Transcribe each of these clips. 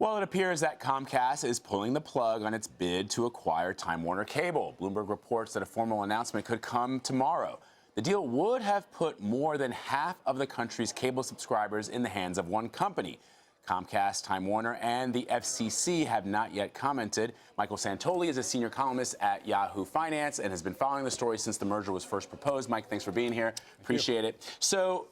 Well, it appears that Comcast is pulling the plug on its bid to acquire Time Warner Cable. Bloomberg reports that a formal announcement could come tomorrow. The deal would have put more than half of the country's cable subscribers in the hands of one company. Comcast, Time Warner, and the FCC have not yet commented. Michael Santoli is a senior columnist at Yahoo Finance and has been following the story since the merger was first proposed. Mike, thanks for being here. Appreciate it. So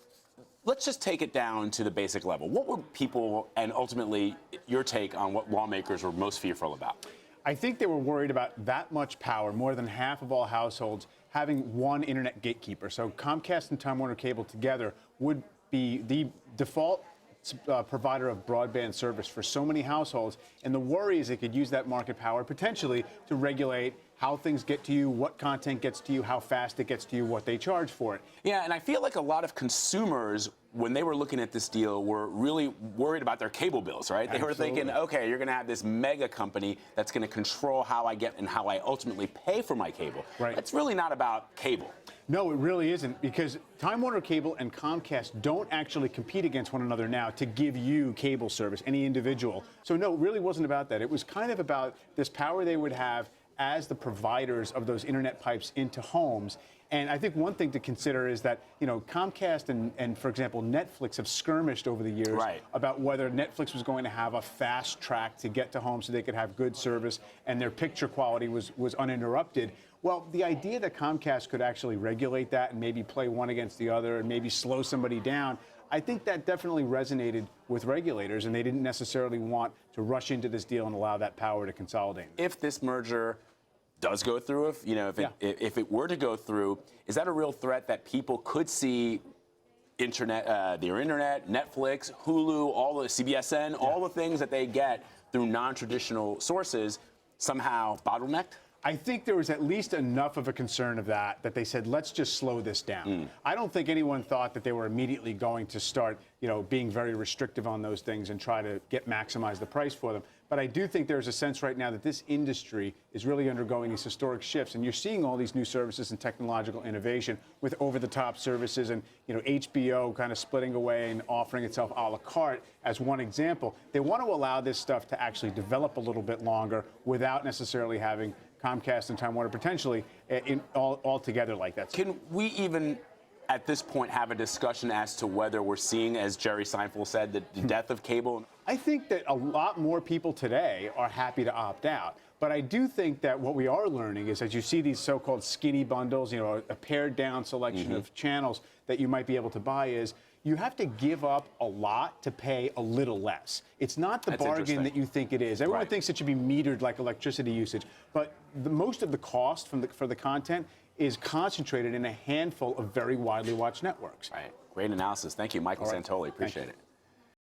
let's just take it down to the basic level. What were people, and ultimately your take on what lawmakers were most fearful about? I think they were worried about that much power, more than half of all households having one internet gatekeeper. So Comcast and Time Warner Cable together would be the default provider of broadband service for so many households. And the worry is they could use that market power potentially to regulate how things get to you, what content gets to you, how fast it gets to you, what they charge for it. Yeah, and I feel like a lot of consumers, when they were looking at this deal, were really worried about their cable bills, right? They were thinking, okay, you're going to have this mega company that's going to control how I get and how I ultimately pay for my cable. Right. It's really not about cable. No, it really isn't, because Time Warner Cable and Comcast don't actually compete against one another now to give you cable service, any individual. So no, it really wasn't about that. It was kind of about this power they would have as the providers of those internet pipes into homes. And I think one thing to consider is that, you know, Comcast and for example, Netflix have skirmished over the years about whether Netflix was going to have a fast track to get to home so they could have good service and their picture quality was uninterrupted. Well, the idea that Comcast could actually regulate that and maybe play one against the other and maybe slow somebody down, I think that definitely resonated with regulators, and they didn't necessarily want to rush into this deal and allow that power to consolidate. If this merger does go through, if it were to go through, is that a real threat that people could see internet, their internet, Netflix, Hulu, all the CBSN, all the things that they get through non-traditional sources somehow bottlenecked? I think there was at least enough of a concern of that they said, let's just slow this down. I don't think anyone thought that they were immediately going to start, being very restrictive on those things and try to maximize the price for them. But I do think there's a sense right now that this industry is really undergoing these historic shifts, and you're seeing all these new services and technological innovation with over-the-top services, and HBO kind of splitting away and offering itself a la carte as one example. They want to allow this stuff to actually develop a little bit longer without necessarily having Comcast and Time Warner potentially all together like that. Can we even, at this point, have a discussion as to whether we're seeing, as Jerry Seinfeld said, the death of cable? I think that a lot more people today are happy to opt out. But I do think that what we are learning is, as you see these so-called skinny bundles, a pared down selection of channels that you might be able to buy, is you have to give up a lot to pay a little less. It's not the bargain that you think it is. Everyone thinks it should be metered like electricity usage, but most of the cost for the content is concentrated in a handful of very widely watched networks. Right. Great analysis. Thank you, Michael Santoli. Appreciate it.